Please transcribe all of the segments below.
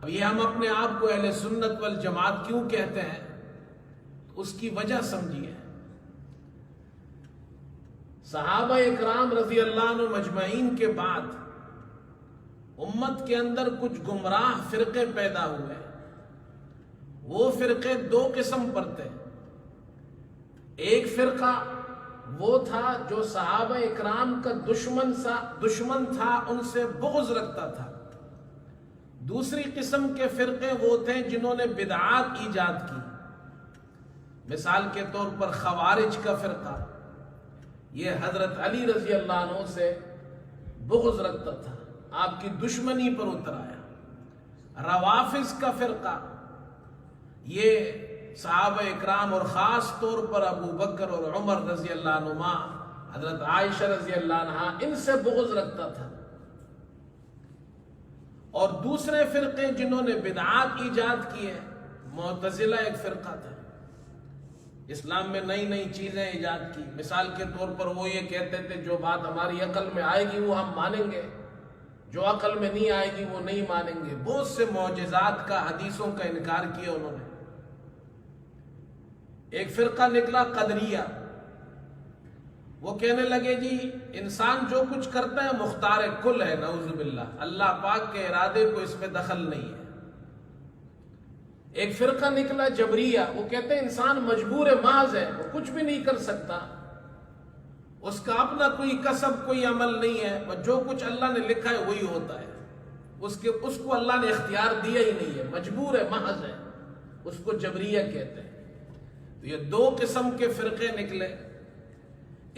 اب یہ ہم اپنے آپ کو اہل سنت والجماعت کیوں کہتے ہیں؟ اس کی وجہ سمجھیے۔ صحابہ اکرام رضی اللہ عنہ مجمعین کے بعد امت کے اندر کچھ گمراہ فرقے پیدا ہوئے۔ وہ فرقے دو قسم پر تھے۔ ایک فرقہ وہ تھا جو صحابہ اکرام کا دشمن تھا، ان سے بغض رکھتا تھا۔ دوسری قسم کے فرقے وہ تھے جنہوں نے بدعات ایجاد کی۔ مثال کے طور پر خوارج کا فرقہ، یہ حضرت علی رضی اللہ عنہ سے بغض رکھتا تھا، آپ کی دشمنی پر اتر آیا۔ روافض کا فرقہ، یہ صحابہ اکرام اور خاص طور پر ابو بکر اور عمر رضی اللہ عنہما، حضرت عائشہ رضی اللہ عنہا، ان سے بغض رکھتا تھا۔ اور دوسرے فرقے جنہوں نے بدعات ایجاد کیے، معتزلہ ایک فرقہ تھا، اسلام میں نئی نئی چیزیں ایجاد کی۔ مثال کے طور پر وہ یہ کہتے تھے جو بات ہماری عقل میں آئے گی وہ ہم مانیں گے، جو عقل میں نہیں آئے گی وہ نہیں مانیں گے۔ بہت سے معجزات کا، حدیثوں کا انکار کیا انہوں نے۔ ایک فرقہ نکلا قدریہ، وہ کہنے لگے جی انسان جو کچھ کرتا ہے مختار کل ہے، نعوذ باللہ، اللہ پاک کے ارادے کو اس میں دخل نہیں ہے۔ ایک فرقہ نکلا جبریہ، وہ کہتے ہیں انسان مجبور محض ہے، وہ کچھ بھی نہیں کر سکتا، اس کا اپنا کوئی کسب، کوئی عمل نہیں ہے، بس جو کچھ اللہ نے لکھا ہے وہی ہوتا ہے، اس کو اللہ نے اختیار دیا ہی نہیں ہے، مجبور ہے، محض ہے، اس کو جبریہ کہتے ہیں۔ تو یہ دو قسم کے فرقے نکلے۔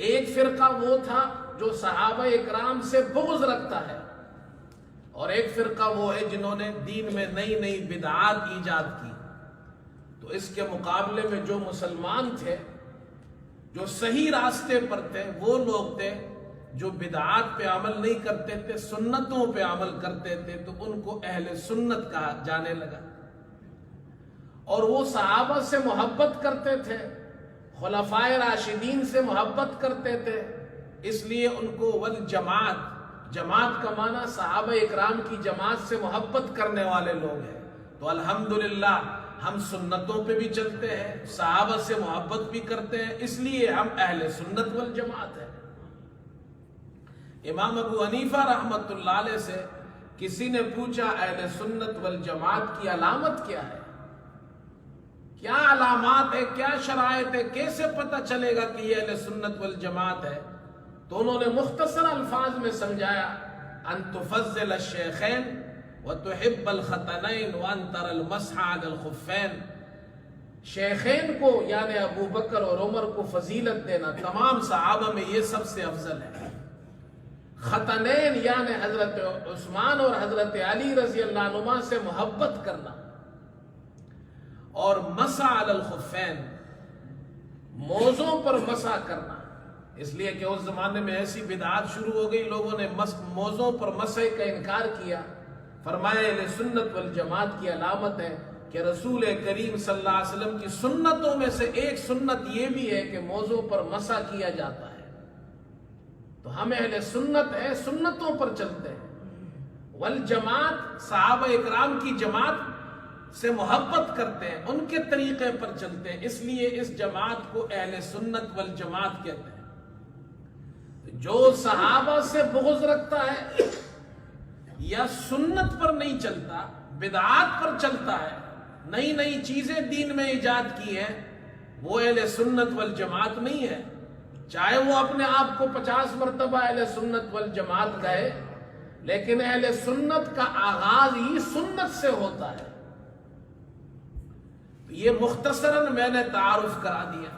ایک فرقہ وہ تھا جو صحابہ اکرام سے بغض رکھتا ہے، اور ایک فرقہ وہ ہے جنہوں نے دین میں نئی نئی بدعات ایجاد کی۔ تو اس کے مقابلے میں جو مسلمان تھے، جو صحیح راستے پر تھے، وہ لوگ تھے جو بدعات پہ عمل نہیں کرتے تھے، سنتوں پہ عمل کرتے تھے، تو ان کو اہل سنت کہا جانے لگا۔ اور وہ صحابہ سے محبت کرتے تھے، خلفائے راشدین سے محبت کرتے تھے، اس لیے ان کو والجماعت، جماعت کا معنی صحابہ اکرام کی جماعت سے محبت کرنے والے لوگ ہیں۔ تو الحمدللہ ہم سنتوں پہ بھی چلتے ہیں، صحابہ سے محبت بھی کرتے ہیں، اس لیے ہم اہل سنت والجماعت ہیں۔ امام ابو حنیفہ رحمۃ اللہ علیہ سے کسی نے پوچھا اہل سنت والجماعت کی علامت کیا ہے؟ کیا علامات ہے، کیا شرائط ہے، کیسے پتہ چلے گا کہ یہ اہل سنت والجماعت ہے؟ تو انہوں نے مختصر الفاظ میں سمجھایا، ان تفضل الشیخین وتحب الختنین وان تر المسح علی الخفین۔ شیخین کو یعنی ابو بکر اور عمر کو فضیلت دینا، تمام صحابہ میں یہ سب سے افضل ہے۔ ختنین یعنی حضرت عثمان اور حضرت علی رضی اللہ عنہما سے محبت کرنا، اور مسح علی الخفین، موزوں پر مسح کرنا، اس لیے کہ اس زمانے میں ایسی بدعات شروع ہو گئی، لوگوں نے موزوں پر مسح کا انکار کیا۔ فرمایا اہل سنت والجماعت کی علامت ہے کہ رسول کریم صلی اللہ علیہ وسلم کی سنتوں میں سے ایک سنت یہ بھی ہے کہ موزوں پر مسح کیا جاتا ہے۔ تو ہم اہل سنت ہیں، سنتوں پر چلتے ہیں۔ والجماعت، صحابہ اکرام کی جماعت سے محبت کرتے ہیں، ان کے طریقے پر چلتے ہیں، اس لیے اس جماعت کو اہل سنت والجماعت کہتے ہیں۔ جو صحابہ سے بغض رکھتا ہے یا سنت پر نہیں چلتا، بدعات پر چلتا ہے، نئی نئی چیزیں دین میں ایجاد کی ہیں، وہ اہل سنت والجماعت نہیں ہے، چاہے وہ اپنے آپ کو 50 مرتبہ اہل سنت والجماعت کہے، لیکن اہل سنت کا آغاز ہی سنت سے ہوتا ہے۔ یہ مختصراً میں نے تعارف کرا دیا۔